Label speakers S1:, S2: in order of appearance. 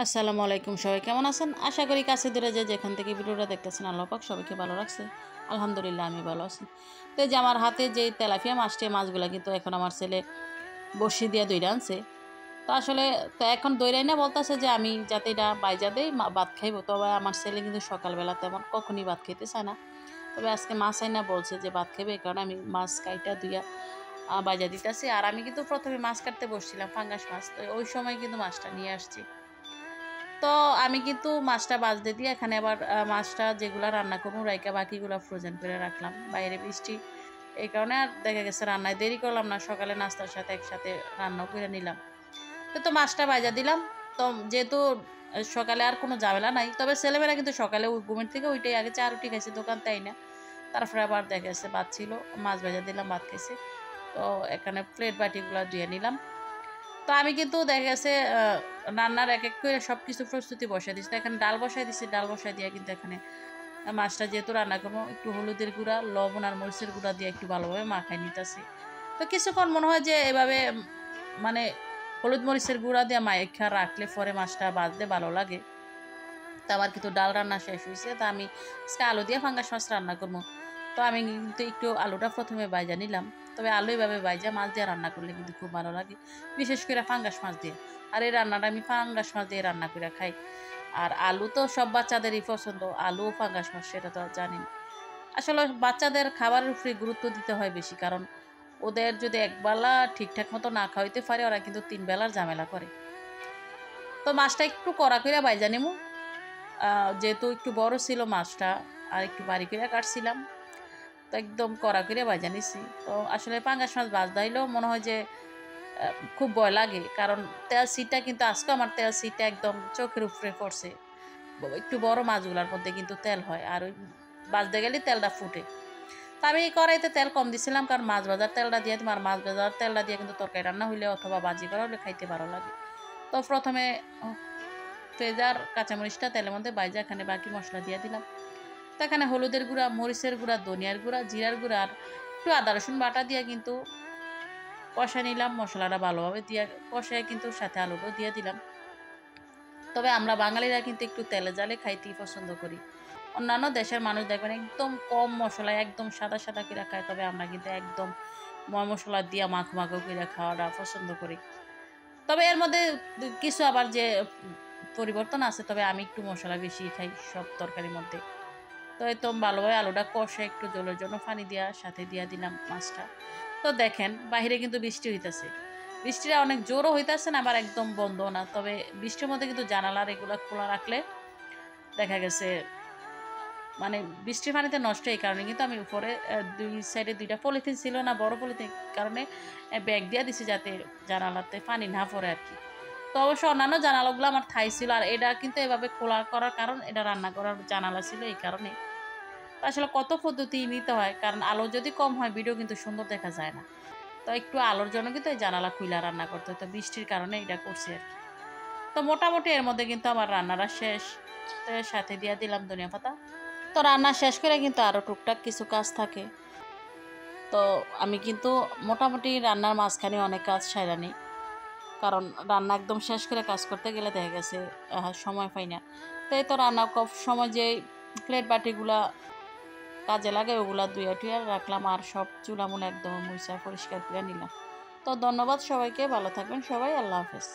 S1: আসসালামু আলাইকুম, সবাই কেমন আছেন? আশা করি কাছে দূরে যে যেখান থেকে ভিডিওটা দেখতেছেন আল্লাহ পাক সবাইকে ভালো রাখছে। আলহামদুলিল্লাহ আমি ভালো আছি। তো এই যে আমার হাতে যে তেলাপিয়া মাছটি, মাছগুলা কিন্তু এখন আমার ছেলে বড়শি দিয়ে দইরা আনছে। তো আসলে তো এখন দইরাই না বলতেছে যে আমি যাতে এটা বাইজা দেই ভাত খাইবো। তবে আমার ছেলে কিন্তু সকালবেলা তেমন কখনই ভাত খাইতে চায় না। তবে আজকে মাছ আইনা বলছে যে ভাত খাইবে, এই কারণে আমি মাছ কাইটা ধুইয়া বাইজা দিতেছি। আর আমি কিন্তু প্রথমে মাছ কাটতে বসছিলাম, ফাঙ্গাস মাছ। তো ওই সময় কিন্তু মাছটা নিয়ে আসছি। তো আমি কিন্তু মাছটা বাজতে দিয়ে এখানে আবার মাছটা যেগুলা রান্না করবো রাইকা বাকিগুলা ফ্রোজেন করে রাখলাম। বাইরে বৃষ্টি, এই কারণে আর দেখা গেছে রান্নায় দেরি করলাম না, সকালে নাস্তার সাথে একসাথে রান্নাও করে নিলাম। তো মাছটা ভাজা দিলাম। তো যেহেতু সকালে আর কোনো ঝামেলা নাই, তবে ছেলেমেয়েরা কিন্তু সকালে ঘুমের থেকে ওইটাই আগে চা রুটি খাইছে, দোকান তাই না। তারপরে আবার দেখা গেছে ভাত ছিল, মাছ ভাজা দিলাম, ভাত খাইছে। তো এখানে প্লেট বাটিগুলো ধুয়ে নিলাম। তো আমি কিন্তু দেখা গেছে রান্নার এক করে সব কিছু প্রস্তুতি বসাই দিচ্ছি। তো এখানে ডাল বসাই দিচ্ছি, ডাল বসাই দিয়ে কিন্তু এখানে মাছটা যেহেতু রান্না করবো, একটু হলুদের গুঁড়া, লবণ আর মরিচের গুঁড়া দিয়ে একটু ভালোভাবে মাখাই নিতেছি। তো কিছুক্ষণ মনে হয় যে এভাবে মানে হলুদ মরিচের গুঁড়া দিয়ে মাখা রাখলে পরে মাছটা বাজতে ভালো লাগে। তো আমার কিন্তু ডাল রান্না শেষ হয়েছে। তা আমি আজকে আলু দিয়ে ফাঙ্গাস মাছ রান্না করবো। তো আমি কিন্তু একটু আলুটা প্রথমে বাইজা নিলাম। তবে আলু এভাবে বাইজা মাছ দিয়ে রান্না করলে কিন্তু খুব ভালো লাগে, বিশেষ করে ফাঙ্গাস মাছ দিয়ে। আর এই রান্নাটা আমি ফাঙ্গাস মাছ দিয়ে রান্না করে খাই। আর আলু তো সব বাচ্চাদেরই পছন্দ, আলু ও ফাঙ্গাস মাছ সেটা তো জানি। আসলে বাচ্চাদের খাবারের উপরে গুরুত্ব দিতে হয় বেশি, কারণ ওদের যদি একবেলা ঠিকঠাক মতো না খাওয়াইতে পারে, ওরা কিন্তু ৩ বেলার ঝামেলা করে। তো মাছটা একটু কড়া করে বাইজা নিমু। যেহেতু একটু বড় ছিল মাছটা, আর একটু বাড়ি করে কাটছিলাম, তো একদম কড়া করে ভাজা নিছি। তো আসলে পাঙ্গাস মাছ ভাজতে হইলেও মনে হয় যে খুব ভয় লাগে, কারণ তেল সিটটা কিন্তু আজকে আমার তেল সিটটা একদম চোখের উপরে পড়ছে। একটু বড় মাছগুলোর মধ্যে কিন্তু তেল হয়, আর ওই ভাজতে গেলে তেলটা ফুটে। তো আমি এই কড়াইতে তেল কম দিছিলাম, কারণ মাছ ভাজার তেলটা দিয়ে তোমার মাছ ভাজার তেলটা দিয়ে কিন্তু তরকারি রান্না হইলে অথবা ভাজি করা হলে খাইতে ভালো লাগে। তো প্রথমে পেঁয়াজ আর কাঁচামরিচটা তেলের মধ্যে বাইজা এখানে বাকি মশলা দিয়ে দিলাম। তো এখানে হলুদের গুঁড়া, মরিচের গুঁড়া, ধনিয়ার গুঁড়া, জিরার গুঁড়া আর একটু আদা রসুন বাটা দিয়ে কিন্তু কষা নিলাম। মশলাটা ভালোভাবে দিয়ে কষায় কিন্তু সাথে আলুটাও দিয়ে দিলাম। তবে আমরা বাঙালিরা কিন্তু একটু তেলে জালে খাইতেই পছন্দ করি। অন্যান্য দেশের মানুষ দেখবেন একদম কম মশলায় একদম সাদা সাদা করে খায়, তবে আমরা কিন্তু একদম ময় মশলা দিয়ে মাখো মাখো করে খাওয়াটা পছন্দ করি। তবে এর মধ্যে কিছু আবার যে পরিবর্তন আছে, তবে আমি একটু মশলা বেশি খাই সব তরকারির মধ্যে। তো এই তো ভালোভাবে আলুটা কষে একটু জলের জন্য পানি দেওয়া, সাথে দিয়া দিলাম মাছটা। তো দেখেন বাহিরে কিন্তু বৃষ্টি হইতাছে। বৃষ্টিটা অনেক জোরও হইতাছে না, আবার একদম বন্ধ না। তবে বৃষ্টির মধ্যে কিন্তু জানালার এগুলো খোলা রাখলে দেখা গেছে মানে বৃষ্টির পানিতে নষ্ট, এই কারণে কিন্তু আমি উপরে দুই সাইডে দুইটা পলিথিন ছিল না, বড় পলিথিন কারণে ব্যাগ দিয়ে দিছি যাতে জানালাতে পানি না পড়ে আর কি। তো অবশ্য অন্যান্য জানালাগুলো আমার ঠাই ছিল, আর এটা কিন্তু এভাবে খোলা করার কারণ এটা রান্না করার জানালা ছিল, এই কারণে। তো আসলে কত পদ্ধতি নিতে হয়, কারণ আলো যদি কম হয় ভিডিও কিন্তু সুন্দর দেখা যায় না। তো একটু আলোর জন্য কিন্তু এই জানালা খুইলা রান্না করতে হয়। তো বৃষ্টির কারণে এটা করছি আর কি। তো মোটামুটি এর মধ্যে কিন্তু আমার রান্নাটা শেষ। তো এর সাথে দিয়ে দিলাম ধনিয়া পাতা। তো রান্না শেষ করে কিন্তু আরও টুকটাক কিছু কাজ থাকে। তো আমি কিন্তু মোটামুটি রান্নার মাঝখানে অনেক কাজ সাইরা নিই, কারণ রান্না একদম শেষ করে কাজ করতে গেলে দেখা গেছে সময় পাই না। তো এই তো রান্না সময় যে প্লেট বাটিগুলা কাজে লাগে ওগুলা ধুইয়া টুইয়া রাখলাম, আর সব চুলামুলা একদম মুছা পরিষ্কার করে নিলাম। তো ধন্যবাদ সবাইকে, ভালো থাকবেন সবাই, আল্লাহ হাফেজ।